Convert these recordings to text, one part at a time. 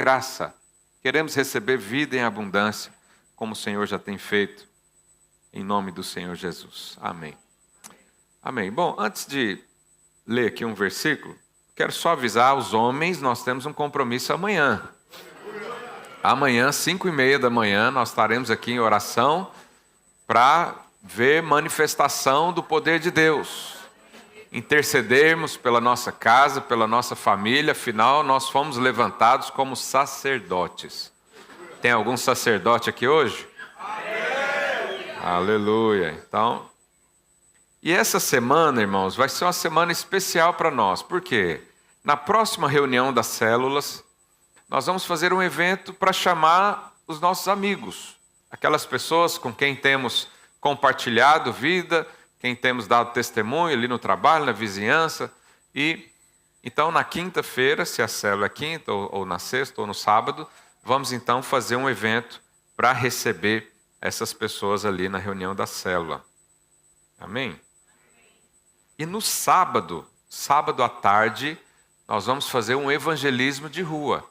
graça. Queremos receber vida em abundância, como o Senhor já tem feito, em nome do Senhor Jesus. Amém. Amém. Bom, antes de ler aqui um versículo, quero só avisar os homens, nós temos um compromisso amanhã. Amanhã, 5:30 da manhã, nós estaremos aqui em oração para ver manifestação do poder de Deus. Intercedermos pela nossa casa, pela nossa família, afinal, nós fomos levantados como sacerdotes. Tem algum sacerdote aqui hoje? Aleluia. Então, e essa semana, irmãos, vai ser uma semana especial para nós. Por quê? Na próxima reunião das células, nós vamos fazer um evento para chamar os nossos amigos, aquelas pessoas com quem temos compartilhado vida, quem temos dado testemunho ali no trabalho, na vizinhança. E então, na quinta-feira, se a célula é quinta, ou na sexta, ou no sábado, vamos então fazer um evento para receber essas pessoas ali na reunião da célula. Amém? E no sábado à tarde, nós vamos fazer um evangelismo de rua.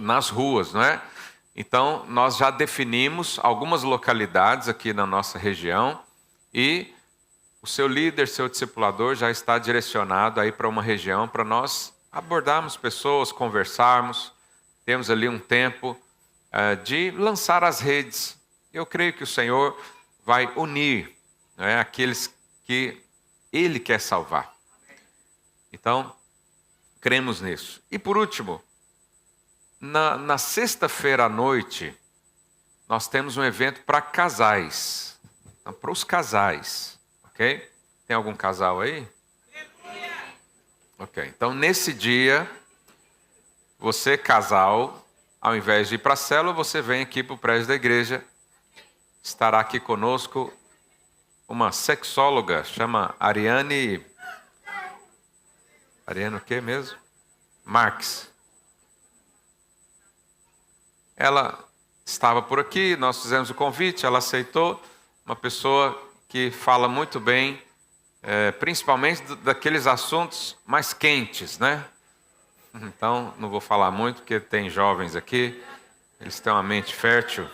Nas ruas, não é? Então, nós já definimos algumas localidades aqui na nossa região e o seu líder, seu discipulador já está direcionado aí para uma região para nós abordarmos pessoas, conversarmos. Temos ali um tempo de lançar as redes. Eu creio que o Senhor vai unir, não é, aqueles que Ele quer salvar. Então, cremos nisso. E por último, na sexta-feira à noite, nós temos um evento para casais. Então, para os casais, ok? Tem algum casal aí? Ok, então nesse dia, você casal, ao invés de ir para a célula, você vem aqui para o prédio da igreja. Estará aqui conosco uma sexóloga, chama Ariane o quê mesmo? Marques. Ela estava por aqui, nós fizemos o convite, ela aceitou. Uma pessoa que fala muito bem, principalmente daqueles assuntos mais quentes, né? Então, não vou falar muito, porque tem jovens aqui, eles têm uma mente fértil.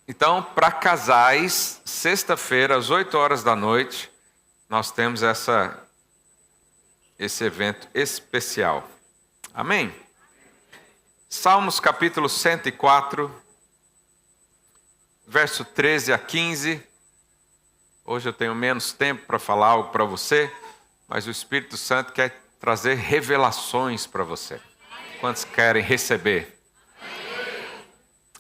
Então, para casais, sexta-feira, às 8 horas da noite, nós temos esse evento especial. Amém? Salmos capítulo 104, verso 13 a 15. Hoje eu tenho menos tempo para falar algo para você, mas o Espírito Santo quer trazer revelações para você. Quantos querem receber?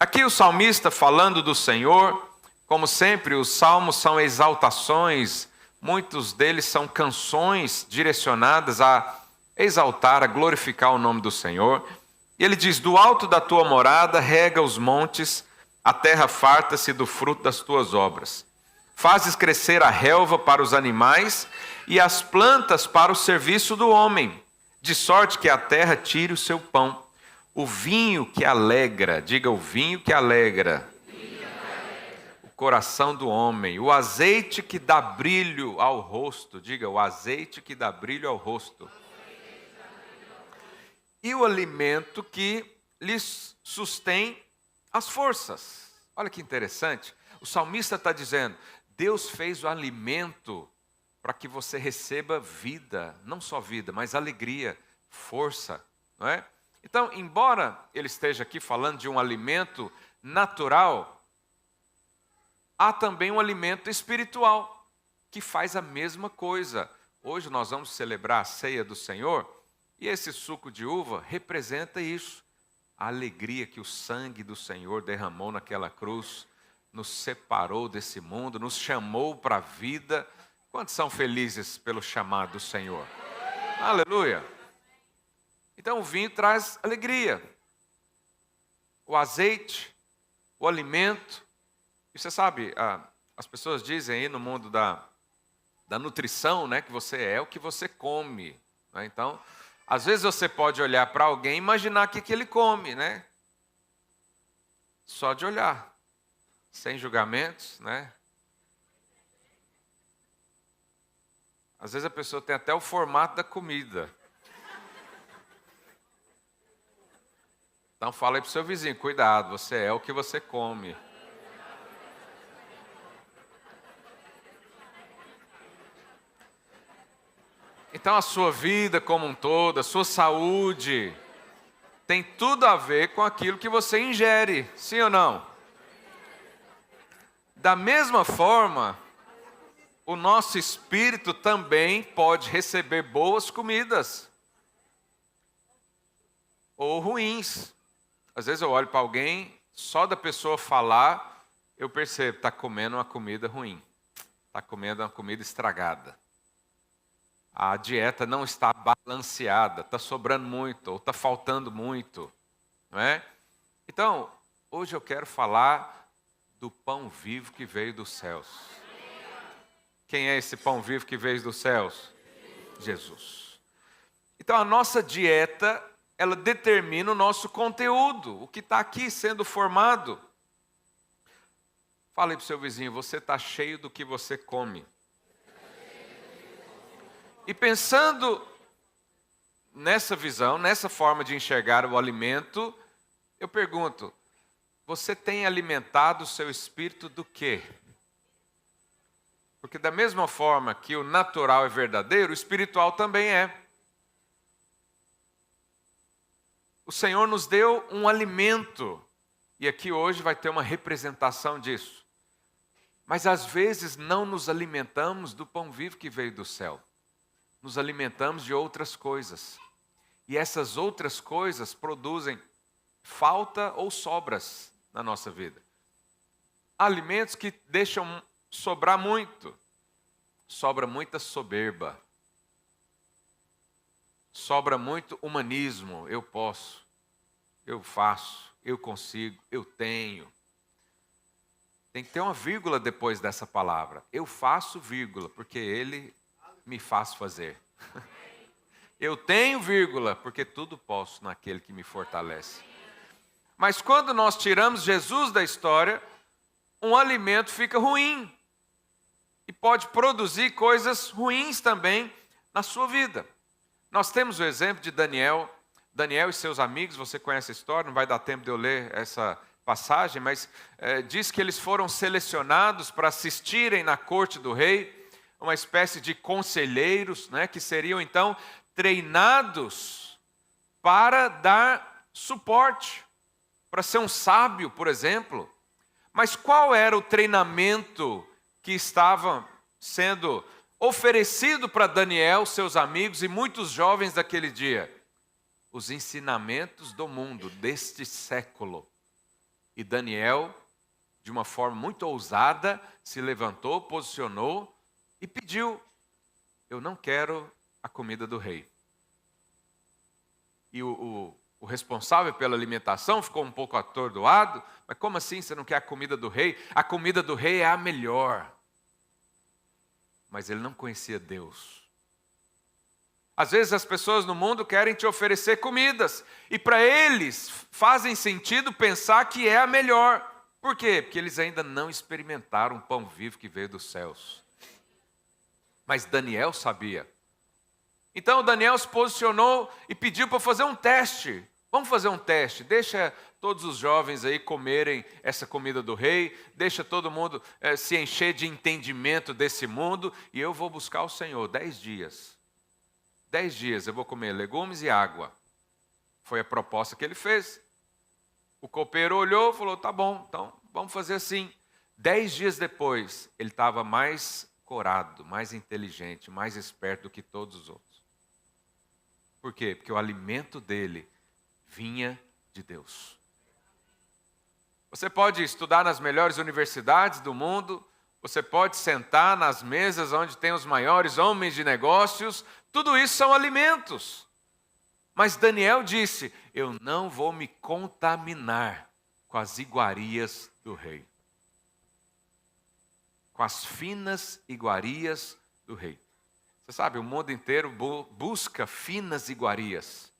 Aqui o salmista falando do Senhor, como sempre, os salmos são exaltações, muitos deles são canções direcionadas a exaltar, a glorificar o nome do Senhor. E ele diz: do alto da tua morada rega os montes, a terra farta-se do fruto das tuas obras. Fazes crescer a relva para os animais e as plantas para o serviço do homem, de sorte que a terra tire o seu pão. O vinho que alegra, diga o vinho que alegra o coração do homem, o azeite que dá brilho ao rosto, diga o azeite que dá brilho ao rosto. E o alimento que lhes sustém as forças. Olha que interessante. O salmista está dizendo: Deus fez o alimento para que você receba vida, não só vida, mas alegria, força, não é? Então, embora ele esteja aqui falando de um alimento natural, há também um alimento espiritual que faz a mesma coisa. Hoje nós vamos celebrar a ceia do Senhor e esse suco de uva representa isso. A alegria que o sangue do Senhor derramou naquela cruz, nos separou desse mundo, nos chamou para a vida. Quantos são felizes pelo chamado do Senhor? Aleluia! Então o vinho traz alegria, o azeite, o alimento. E você sabe, as pessoas dizem aí no mundo da nutrição, né, que você é o que você come, né? Então, às vezes você pode olhar para alguém e imaginar o que ele come, né? Só de olhar, sem julgamentos, né? Às vezes a pessoa tem até o formato da comida. Então fala aí para o seu vizinho, cuidado, você é o que você come. Então a sua vida como um todo, a sua saúde, tem tudo a ver com aquilo que você ingere, sim ou não? Da mesma forma, o nosso espírito também pode receber boas comidas ou ruins. Às vezes eu olho para alguém, só da pessoa falar, eu percebo, está comendo uma comida ruim, está comendo uma comida estragada. A dieta não está balanceada, está sobrando muito ou está faltando muito, não é? Então, hoje eu quero falar do pão vivo que veio dos céus. Quem é esse pão vivo que veio dos céus? Jesus. Então, a nossa dieta, ela determina o nosso conteúdo, o que está aqui sendo formado. Fala aí para o seu vizinho, você está cheio do que você come. E pensando nessa visão, nessa forma de enxergar o alimento, eu pergunto, você tem alimentado o seu espírito do quê? Porque da mesma forma que o natural é verdadeiro, o espiritual também é. O Senhor nos deu um alimento, e aqui hoje vai ter uma representação disso. Mas às vezes não nos alimentamos do pão vivo que veio do céu. Nos alimentamos de outras coisas. E essas outras coisas produzem falta ou sobras na nossa vida. Alimentos que deixam sobrar muito. Sobra muita soberba. Sobra muito humanismo. Eu posso, eu faço, eu consigo, eu tenho. Tem que ter uma vírgula depois dessa palavra. Eu faço, vírgula, porque Ele me faz fazer. Eu tenho, vírgula, porque tudo posso naquele que me fortalece. Mas quando nós tiramos Jesus da história, um alimento fica ruim. E pode produzir coisas ruins também na sua vida. Nós temos o exemplo de Daniel. Daniel e seus amigos, você conhece a história, não vai dar tempo de eu ler essa passagem, mas diz que eles foram selecionados para assistirem na corte do rei, uma espécie de conselheiros, né, que seriam então treinados para dar suporte, para ser um sábio, por exemplo. Mas qual era o treinamento que estava sendo oferecido para Daniel, seus amigos e muitos jovens daquele dia? Os ensinamentos do mundo, deste século. E Daniel, de uma forma muito ousada, se levantou, posicionou e pediu: eu não quero a comida do rei. E o responsável pela alimentação ficou um pouco atordoado. Mas como assim você não quer a comida do rei? A comida do rei é a melhor. Mas ele não conhecia Deus. Às vezes as pessoas no mundo querem te oferecer comidas. E para eles fazem sentido pensar que é a melhor. Por quê? Porque eles ainda não experimentaram o pão vivo que veio dos céus. Mas Daniel sabia. Então Daniel se posicionou e pediu para fazer um teste. Vamos fazer um teste. Deixa todos os jovens aí comerem essa comida do rei. Deixa todo mundo se encher de entendimento desse mundo. E eu vou buscar o Senhor 10 dias. 10 dias eu vou comer legumes e água. Foi a proposta que ele fez. O copeiro olhou e falou, tá bom, então vamos fazer assim. 10 dias depois, ele estava mais corado, mais inteligente, mais esperto do que todos os outros. Por quê? Porque o alimento dele vinha de Deus. Você pode estudar nas melhores universidades do mundo, você pode sentar nas mesas onde tem os maiores homens de negócios, tudo isso são alimentos. Mas Daniel disse, eu não vou me contaminar com as iguarias do rei. Com as finas iguarias do rei. Você sabe, o mundo inteiro busca finas iguarias.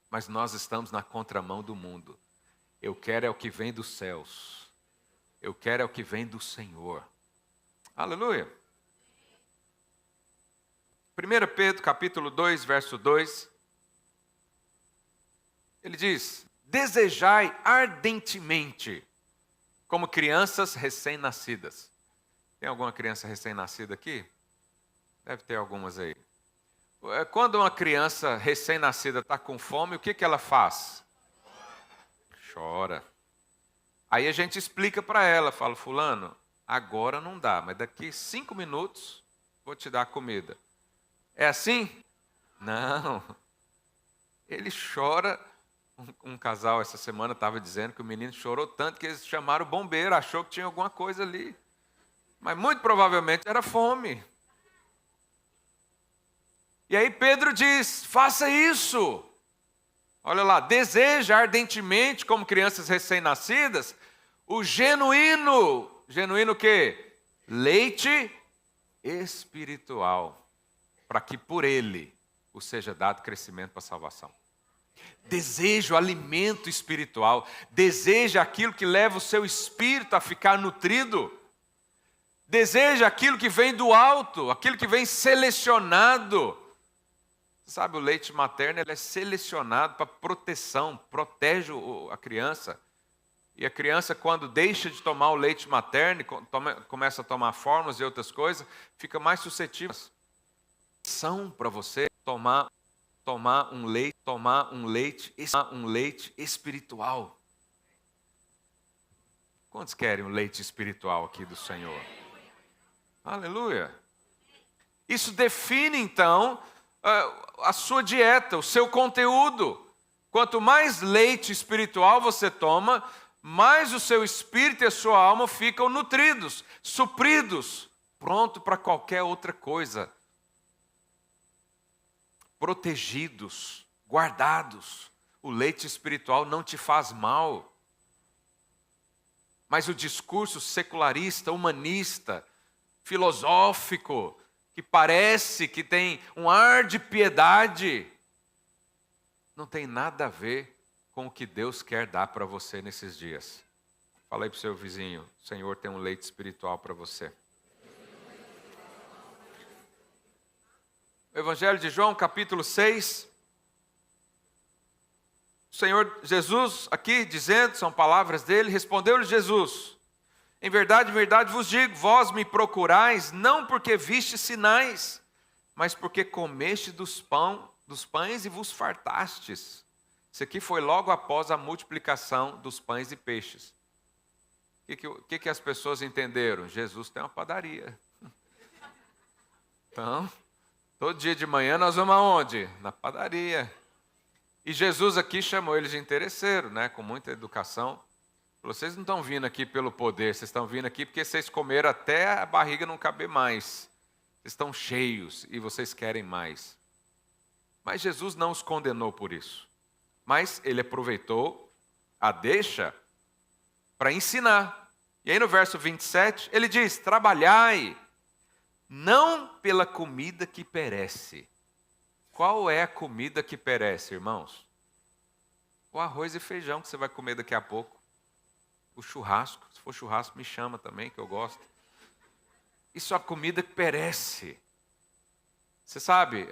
Mas nós estamos na contramão do mundo. Eu quero é o que vem dos céus. Eu quero é o que vem do Senhor. Aleluia. 1 Pedro capítulo 2, verso 2. Ele diz, desejai ardentemente, como crianças recém-nascidas. Tem alguma criança recém-nascida aqui? Deve ter algumas aí. Quando uma criança recém-nascida está com fome, o que ela faz? Chora. Aí a gente explica para ela, fala, fulano, agora não dá, mas daqui 5 minutos vou te dar comida. É assim? Não. Ele chora. Um casal essa semana estava dizendo que o menino chorou tanto que eles chamaram o bombeiro, achou que tinha alguma coisa ali. Mas muito provavelmente era fome. E aí Pedro diz, faça isso. Olha lá, deseja ardentemente, como crianças recém-nascidas, o genuíno o quê? Leite espiritual, para que por ele o seja dado crescimento para a salvação. Deseja o alimento espiritual, deseja aquilo que leva o seu espírito a ficar nutrido, deseja aquilo que vem do alto, aquilo que vem selecionado. Sabe, o leite materno ele é selecionado para proteção, protege a criança. E a criança, quando deixa de tomar o leite materno, começa a tomar fórmulas e outras coisas, fica mais suscetível. São para você tomar um leite espiritual. Quantos querem um leite espiritual aqui do Senhor? Aleluia. Isso define então a sua dieta, o seu conteúdo. Quanto mais leite espiritual você toma, mais o seu espírito e a sua alma ficam nutridos, supridos, pronto para qualquer outra coisa. Protegidos, guardados. O leite espiritual não te faz mal. Mas o discurso secularista, humanista, filosófico, que parece que tem um ar de piedade, não tem nada a ver com o que Deus quer dar para você nesses dias. Fala aí para o seu vizinho, o Senhor tem um leite espiritual para você. O Evangelho de João, capítulo 6. O Senhor Jesus, aqui dizendo, são palavras dele, respondeu-lhe Jesus: em verdade vos digo, vós me procurais, não porque viste sinais, mas porque comeste dos pães e vos fartastes. Isso aqui foi logo após a multiplicação dos pães e peixes. O que as pessoas entenderam? Jesus tem uma padaria. Então, todo dia de manhã nós vamos aonde? Na padaria. E Jesus aqui chamou eles de interesseiro, né? Com muita educação. Falou, vocês não estão vindo aqui pelo poder, vocês estão vindo aqui porque vocês comeram até a barriga não caber mais. Vocês estão cheios e vocês querem mais. Mas Jesus não os condenou por isso. Mas ele aproveitou a deixa para ensinar. E aí no verso 27, ele diz, trabalhai, não pela comida que perece. Qual é a comida que perece, irmãos? O arroz e feijão que você vai comer daqui a pouco. O churrasco, se for churrasco me chama também, que eu gosto. Isso é a comida que perece. Você sabe,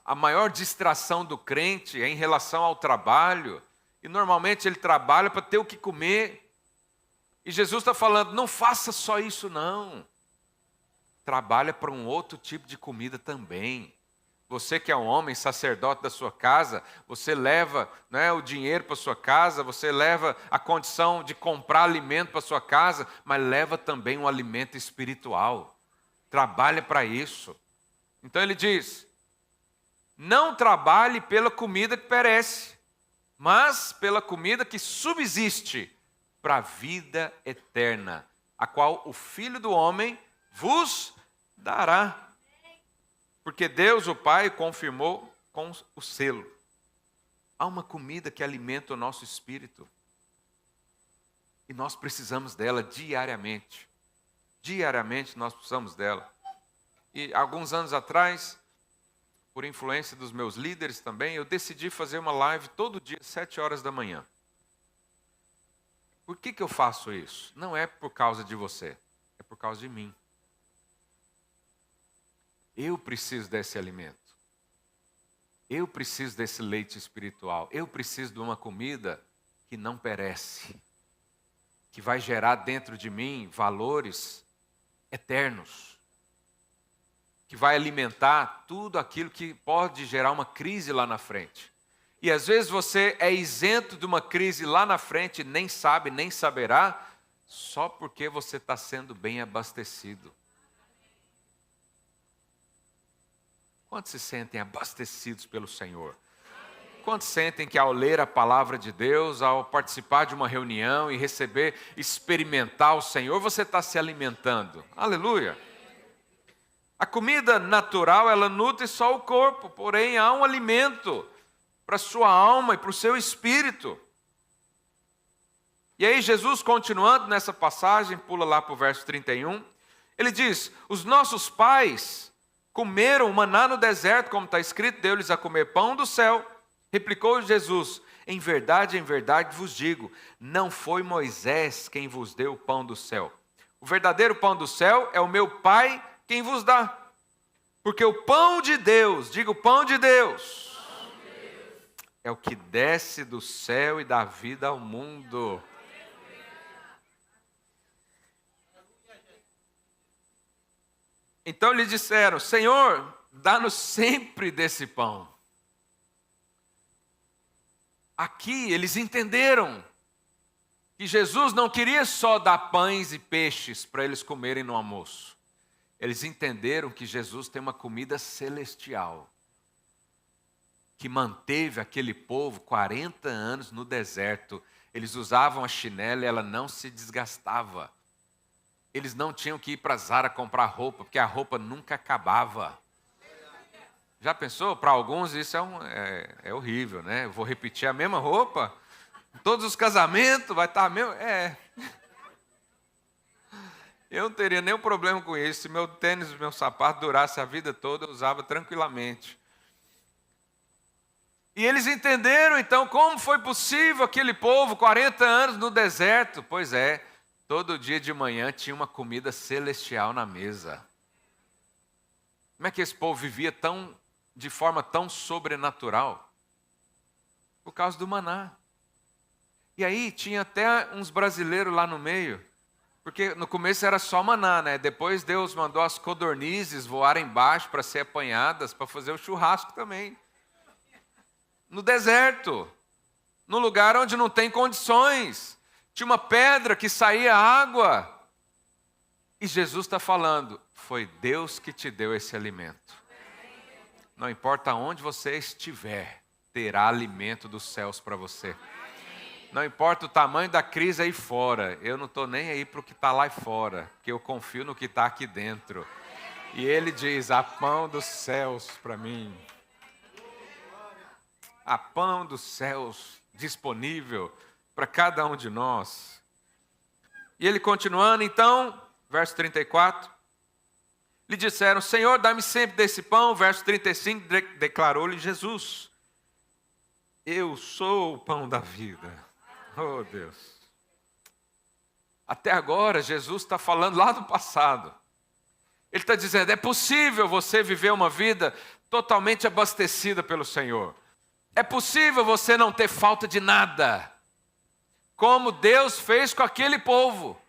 a maior distração do crente é em relação ao trabalho. E normalmente ele trabalha para ter o que comer. E Jesus está falando, não faça só isso não. Trabalha para um outro tipo de comida também. Você que é um homem, sacerdote da sua casa, você leva, né, o dinheiro para sua casa, você leva a condição de comprar alimento para sua casa, mas leva também um alimento espiritual. Trabalha para isso. Então ele diz, não trabalhe pela comida que perece, mas pela comida que subsiste para a vida eterna, a qual o Filho do Homem vos dará. Porque Deus, o Pai, confirmou com o selo. Há uma comida que alimenta o nosso espírito. E nós precisamos dela diariamente. Diariamente nós precisamos dela. E alguns anos atrás, por influência dos meus líderes também, eu decidi fazer uma live todo dia, 7 horas da manhã. Por que eu faço isso? Não é por causa de você, é por causa de mim. Eu preciso desse alimento. Eu preciso desse leite espiritual. Eu preciso de uma comida que não perece, que vai gerar dentro de mim valores eternos, que vai alimentar tudo aquilo que pode gerar uma crise lá na frente. E às vezes você é isento de uma crise lá na frente, nem sabe, nem saberá, só porque você está sendo bem abastecido. Quantos se sentem abastecidos pelo Senhor? Quantos sentem que ao ler a palavra de Deus, ao participar de uma reunião e receber, experimentar o Senhor, você está se alimentando? Aleluia! A comida natural, ela nutre só o corpo, porém há um alimento para a sua alma e para o seu espírito. E aí Jesus, continuando nessa passagem, pula lá para o verso 31, ele diz, os nossos pais comeram maná no deserto, como está escrito, deu-lhes a comer pão do céu. Replicou Jesus, em verdade vos digo, não foi Moisés quem vos deu o pão do céu. O verdadeiro pão do céu é o meu Pai quem vos dá. Porque o pão de Deus, diga o pão de Deus, é o que desce do céu e dá vida ao mundo. Então lhe disseram, Senhor, dá-nos sempre desse pão. Aqui eles entenderam que Jesus não queria só dar pães e peixes para eles comerem no almoço. Eles entenderam que Jesus tem uma comida celestial, que manteve aquele povo 40 anos no deserto. Eles usavam a chinela e ela não se desgastava. Eles não tinham que ir para Zara comprar roupa, porque a roupa nunca acabava. Já pensou? Para alguns isso é horrível, né? Eu vou repetir a mesma roupa, todos os casamentos vai estar a mesma... Eu não teria nenhum problema com isso. Se meu tênis e meu sapato durasse a vida toda, eu usava tranquilamente. E eles entenderam, então, como foi possível aquele povo, 40 anos no deserto. Pois é, todo dia de manhã tinha uma comida celestial na mesa. Como é que esse povo vivia de forma tão sobrenatural? Por causa do maná. E aí tinha até uns brasileiros lá no meio, porque no começo era só maná, né? Depois Deus mandou as codornizes voarem embaixo para ser apanhadas, para fazer o churrasco também. No deserto, no lugar onde não tem condições, tinha uma pedra que saía água. E Jesus está falando, foi Deus que te deu esse alimento. Não importa onde você estiver, terá alimento dos céus para você. Não importa o tamanho da crise aí fora, eu não estou nem aí para o que está lá fora, porque eu confio no que está aqui dentro. E ele diz, há pão dos céus para mim. Há pão dos céus disponível para cada um de nós. E ele continuando, então, verso 34, lhe disseram, Senhor, dá-me sempre desse pão. Verso 35, declarou-lhe Jesus, eu sou o pão da vida. Oh, Deus. Até agora, Jesus está falando lá do passado. Ele está dizendo, é possível você viver uma vida totalmente abastecida pelo Senhor. É possível você não ter falta de nada, como Deus fez com aquele povo.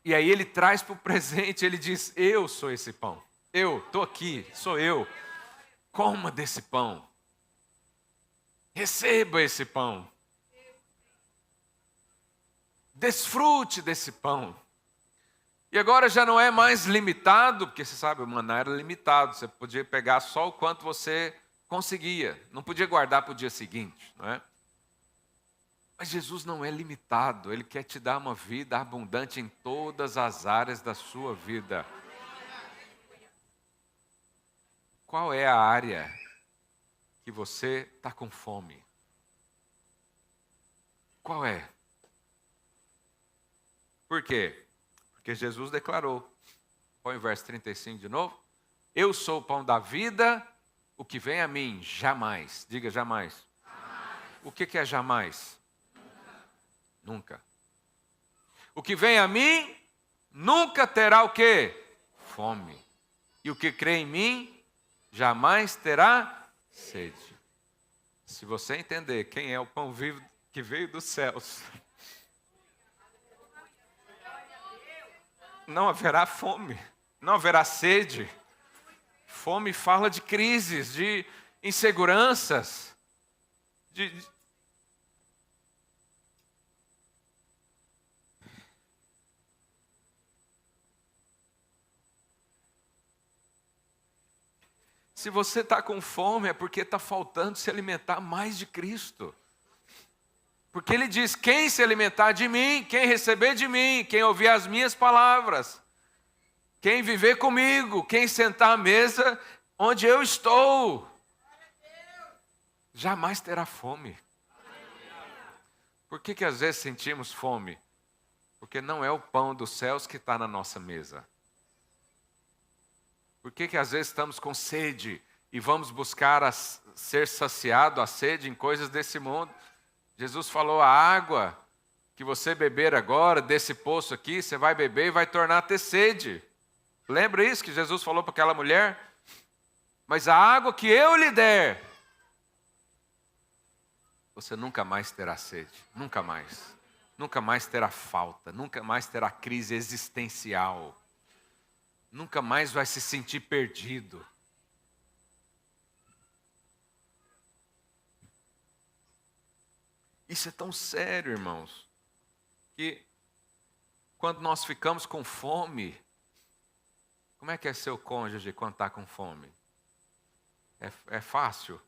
E aí ele traz para o presente, ele diz, eu sou esse pão. Eu estou aqui, sou eu. Coma desse pão. Receba esse pão. Desfrute desse pão. E agora já não é mais limitado, porque você sabe, o maná era limitado. Você podia pegar só o quanto você conseguia. Não podia guardar para o dia seguinte, não é? Mas Jesus não é limitado. Ele quer te dar uma vida abundante em todas as áreas da sua vida. Qual é a área que você está com fome? Qual é? Por quê? Porque Jesus declarou. Põe o verso 35 de novo. Eu sou o pão da vida, o que vem a mim jamais. Diga jamais. Jamais. O que é jamais? Nunca. O que vem a mim nunca terá o quê? Fome. E o que crê em mim jamais terá sede. Se você entender quem é o pão vivo que veio dos céus, não haverá fome, não haverá sede. Fome fala de crises, de inseguranças, Se você está com fome é porque está faltando se alimentar mais de Cristo. Porque ele diz, quem se alimentar de mim, quem receber de mim, quem ouvir as minhas palavras, quem viver comigo, quem sentar à mesa onde eu estou, jamais terá fome. Por que às vezes sentimos fome? Porque não é o pão dos céus que está na nossa mesa. Por que às vezes estamos com sede e vamos buscar ser saciado a sede em coisas desse mundo? Jesus falou, a água que você beber agora, desse poço aqui, você vai beber e vai tornar a ter sede. Lembra isso que Jesus falou para aquela mulher? Mas a água que eu lhe der, você nunca mais terá sede, nunca mais. Nunca mais terá falta, nunca mais terá crise existencial. Nunca mais vai se sentir perdido. Isso é tão sério, irmãos, que quando nós ficamos com fome, como é que é seu cônjuge quando está com fome? É fácil?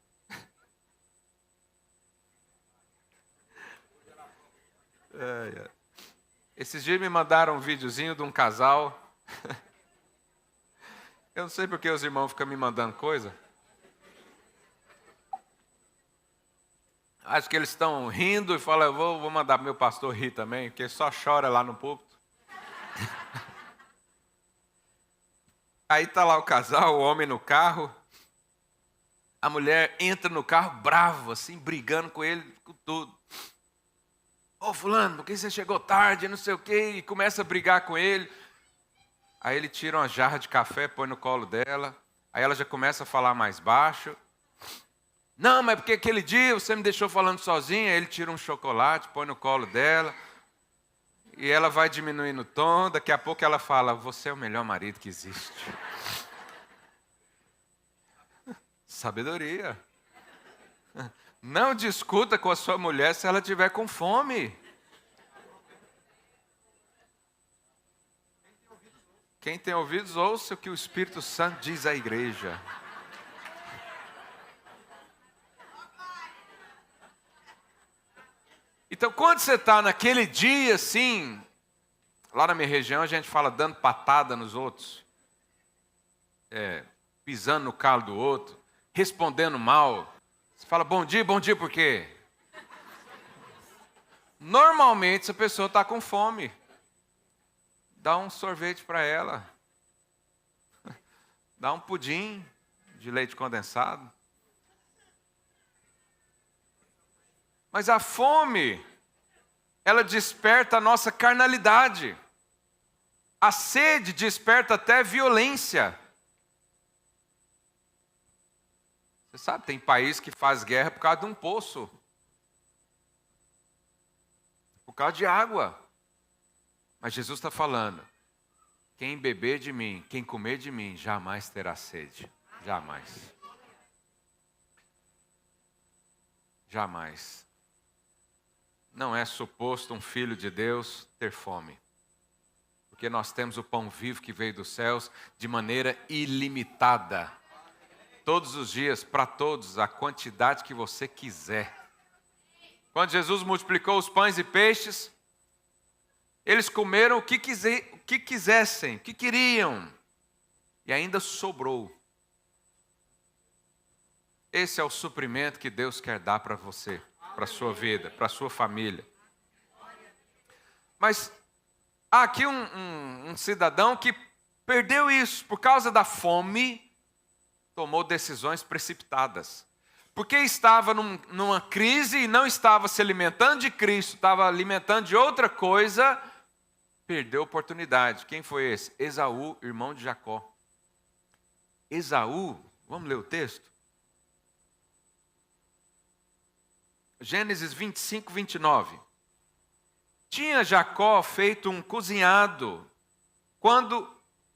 Esses dias me mandaram um videozinho de um casal. Eu não sei porque os irmãos ficam me mandando coisa. Acho que eles estão rindo e falam, eu vou mandar meu pastor rir também, porque ele só chora lá no púlpito. Aí está lá o casal, o homem no carro. A mulher entra no carro bravo, assim, brigando com ele, com tudo. Ô fulano, por que você chegou tarde, não sei o quê, e começa a brigar com ele. Aí ele tira uma jarra de café, põe no colo dela. Aí ela já começa a falar mais baixo. Não, mas porque aquele dia você me deixou falando sozinha. Aí ele tira um chocolate, põe no colo dela. E ela vai diminuindo o tom. Daqui a pouco ela fala, você é o melhor marido que existe. Sabedoria. Não discuta com a sua mulher se ela estiver com fome. Quem tem ouvidos, ouça o que o Espírito Santo diz à igreja. Então, quando você está naquele dia assim, lá na minha região a gente fala dando patada nos outros, pisando no calo do outro, respondendo mal. Você fala bom dia por quê? Normalmente essa pessoa está com fome. Dá um sorvete para ela. Dá um pudim de leite condensado. Mas a fome, ela desperta a nossa carnalidade. A sede desperta até violência. Você sabe, tem país que faz guerra por causa de um poço. Por causa de água. Mas Jesus está falando, quem beber de mim, quem comer de mim, jamais terá sede. Jamais. Jamais. Não é suposto um filho de Deus ter fome. Porque nós temos o pão vivo que veio dos céus de maneira ilimitada. Todos os dias, para todos, a quantidade que você quiser. Quando Jesus multiplicou os pães e peixes, eles comeram o que quisessem, o que queriam. E ainda sobrou. Esse é o suprimento que Deus quer dar para você, para a sua vida, para a sua família. Mas há aqui um cidadão que perdeu isso por causa da fome, tomou decisões precipitadas. Porque estava numa crise e não estava se alimentando de Cristo, estava alimentando de outra coisa, perdeu a oportunidade. Quem foi esse? Esaú, irmão de Jacó. Esaú, vamos ler o texto? Gênesis 25, 29. Tinha Jacó feito um cozinhado, quando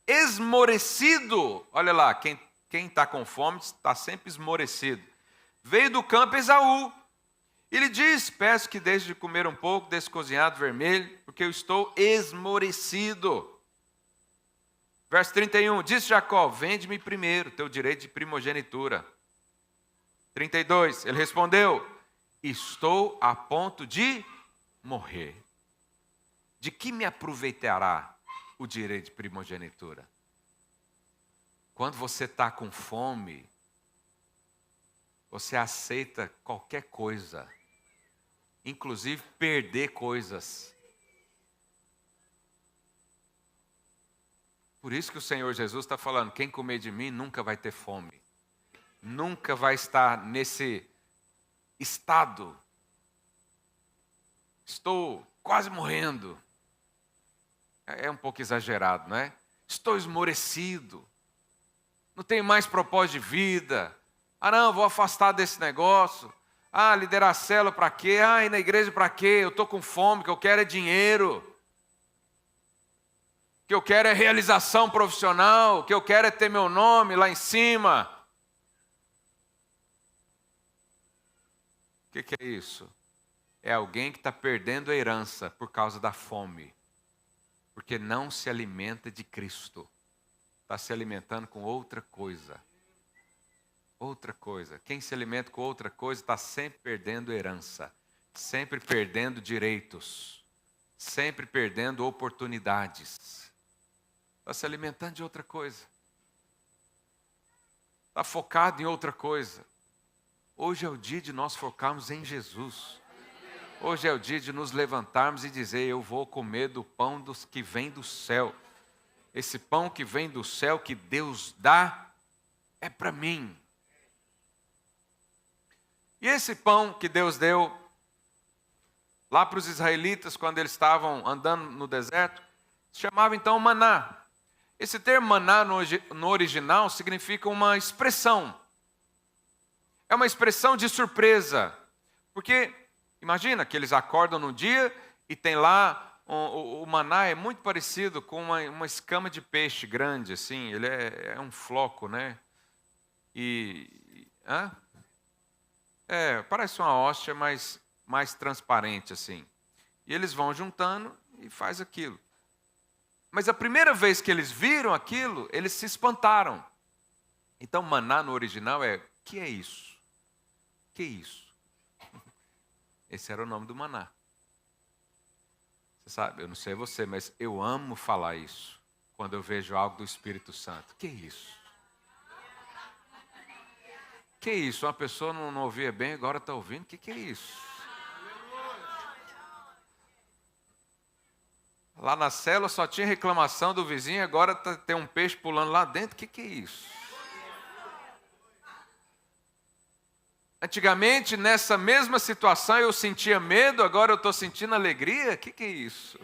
esmorecido, olha lá, quem está com fome está sempre esmorecido. Veio do campo Esaú. Ele diz: peço que deixe de comer um pouco desse cozinhado vermelho, porque eu estou esmorecido. Verso 31, disse Jacó: vende-me primeiro teu direito de primogenitura. 32, ele respondeu: estou a ponto de morrer. De que me aproveitará o direito de primogenitura? Quando você está com fome, você aceita qualquer coisa, inclusive perder coisas. Por isso que o Senhor Jesus está falando: quem comer de mim nunca vai ter fome, nunca vai estar nesse estado. Estou quase morrendo. É um pouco exagerado, não é? Estou esmorecido, não tenho mais propósito de vida. Ah, não, vou afastar desse negócio. Ah, liderar a célula para quê? Ah, ir na igreja para quê? Eu estou com fome, o que eu quero é dinheiro. O que eu quero é realização profissional. O que eu quero é ter meu nome lá em cima. O que é isso? É alguém que está perdendo a herança por causa da fome. Porque não se alimenta de Cristo. Está se alimentando com outra coisa. Outra coisa. Quem se alimenta com outra coisa está sempre perdendo herança. Sempre perdendo direitos. Sempre perdendo oportunidades. Está se alimentando de outra coisa. Está focado em outra coisa. Hoje é o dia de nós focarmos em Jesus. Hoje é o dia de nos levantarmos e dizer: eu vou comer do pão que vem do céu. Esse pão que vem do céu, que Deus dá, é para mim. E esse pão que Deus deu lá para os israelitas, quando eles estavam andando no deserto, se chamava então maná. Esse termo maná no original significa uma expressão. É uma expressão de surpresa. Porque imagina que eles acordam no dia e tem lá, o maná é muito parecido com uma escama de peixe grande, assim, ele é um floco, né? Parece uma hóstia, mas mais transparente, assim. E eles vão juntando e faz aquilo. Mas a primeira vez que eles viram aquilo, eles se espantaram. Então, maná no original é: que é isso? Que é isso? Esse era o nome do maná. Você sabe, eu não sei você, mas eu amo falar isso quando eu vejo algo do Espírito Santo. Que é isso? Que é isso? Uma pessoa não ouvia bem, agora está ouvindo. Que é isso? Lá na célula só tinha reclamação do vizinho, agora tem um peixe pulando lá dentro. Que é isso? Antigamente, nessa mesma situação, eu sentia medo, agora eu estou sentindo alegria. Que é isso?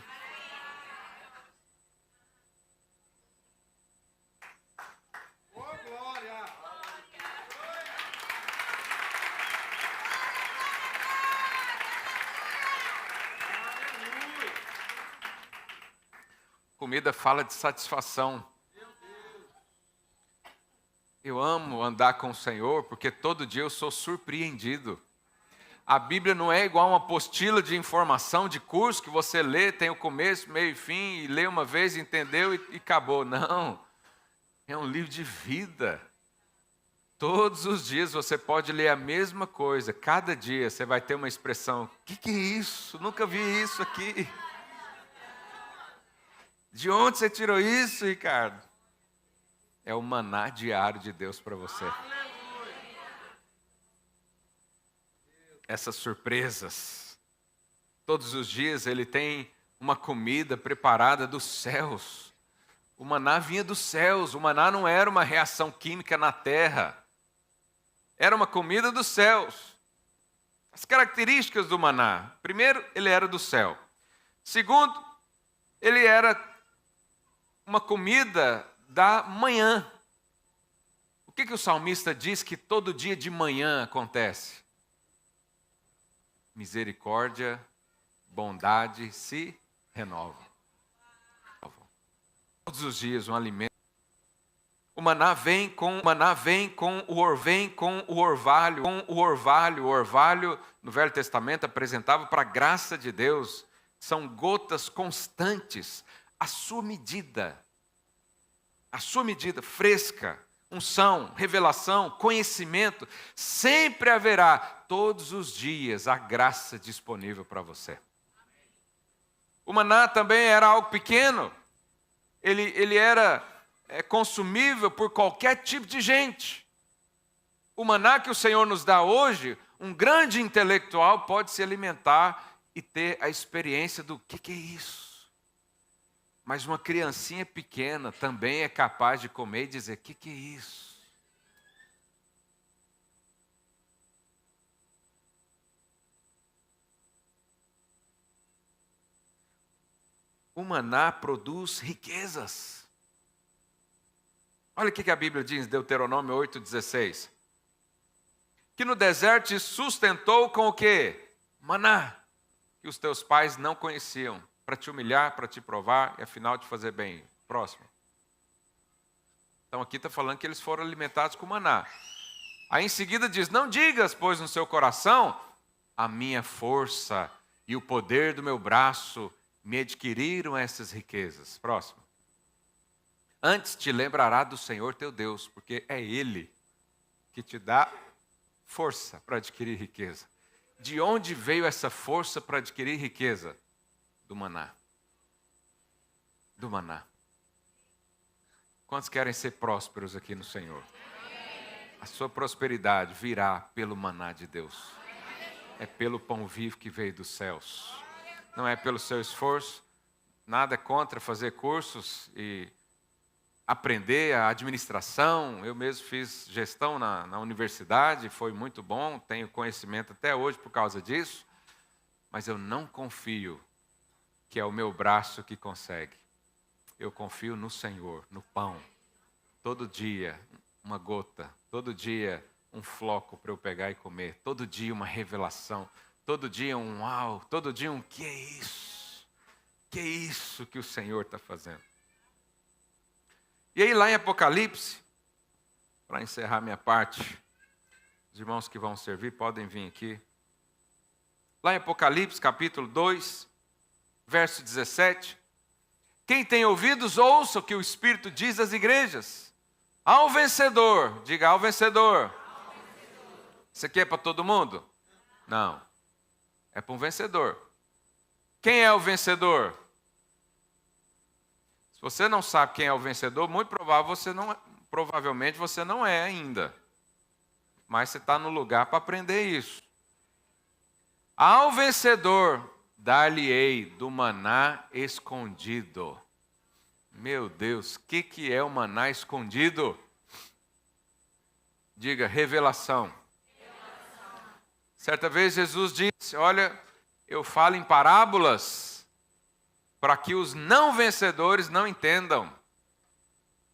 Comida fala de satisfação. Eu amo andar com o Senhor porque todo dia eu sou surpreendido. A Bíblia não é igual uma apostila de informação, de curso que você lê, tem o começo, meio e fim, e lê uma vez, entendeu e acabou. Não, é um livro de vida. Todos os dias você pode ler a mesma coisa. Cada dia você vai ter uma expressão: que é isso? Nunca vi isso aqui. De onde você tirou isso, Ricardo? É o maná diário de Deus para você. Essas surpresas. Todos os dias Ele tem uma comida preparada dos céus. O maná vinha dos céus. O maná não era uma reação química na terra. Era uma comida dos céus. As características do maná. Primeiro, ele era do céu. Segundo, ele era uma comida da manhã. O que o salmista diz que todo dia de manhã acontece? misericórdia, bondade se renovam. Todos os dias um alimento. O maná vem com o orvalho, O orvalho no Velho Testamento apresentava para a graça de Deus. São gotas constantes, à sua medida, fresca, unção, revelação, conhecimento. Sempre haverá, todos os dias, a graça disponível para você. O maná também era algo pequeno. Ele era consumível por qualquer tipo de gente. O maná que o Senhor nos dá hoje, um grande intelectual pode se alimentar e ter a experiência do que é isso. Mas uma criancinha pequena também é capaz de comer e dizer, que é isso? O maná produz riquezas. Olha o que a Bíblia diz em Deuteronômio 8,16. Que no deserto te sustentou com o quê? Maná, que os teus pais não conheciam, para te humilhar, para te provar e afinal te fazer bem. Próximo. Então aqui está falando que eles foram alimentados com maná. Aí em seguida diz, não digas, pois, no seu coração, a minha força e o poder do meu braço me adquiriram essas riquezas. Próximo. Antes te lembrará do Senhor teu Deus, porque é Ele que te dá força para adquirir riqueza. De onde veio essa força para adquirir riqueza? Do maná. Do maná. Quantos querem ser prósperos aqui no Senhor? A sua prosperidade virá pelo maná de Deus. É pelo pão vivo que veio dos céus. Não é pelo seu esforço. Nada contra fazer cursos e aprender a administração. Eu mesmo fiz gestão na universidade, foi muito bom, tenho conhecimento até hoje por causa disso, mas eu não confio que é o meu braço que consegue. Eu confio no Senhor, no pão. Todo dia uma gota, todo dia um floco para eu pegar e comer, todo dia uma revelação, todo dia um uau, todo dia um que é isso? Que é isso que o Senhor está fazendo? E aí lá em Apocalipse, para encerrar minha parte, os irmãos que vão servir podem vir aqui. Lá em Apocalipse, capítulo 2, verso 17. Quem tem ouvidos, ouça o que o Espírito diz às igrejas. Ao vencedor, diga ao vencedor. Isso aqui é para todo mundo? Não. É para um vencedor. Quem é o vencedor? Se você não sabe quem é o vencedor, muito provavelmente você não é ainda. Mas você está no lugar para aprender isso. Ao vencedor, dar-lhe-ei do maná escondido. Meu Deus, o que é o maná escondido? Diga, revelação. Certa vez Jesus disse, olha, eu falo em parábolas, para que os não vencedores não entendam.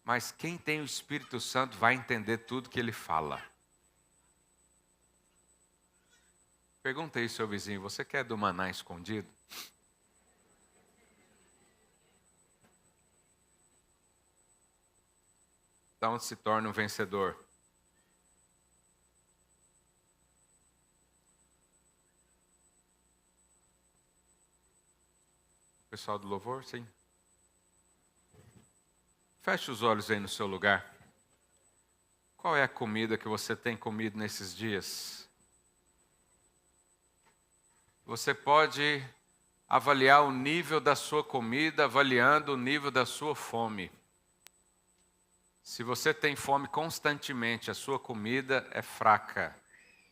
Mas quem tem o Espírito Santo vai entender tudo que ele fala. Pergunta aí ao seu vizinho, você quer do maná escondido? Da onde se torna um vencedor? Pessoal do louvor, sim. Feche os olhos aí no seu lugar. Qual é a comida que você tem comido nesses dias? Você pode avaliar o nível da sua comida, avaliando o nível da sua fome. Se você tem fome constantemente, a sua comida é fraca.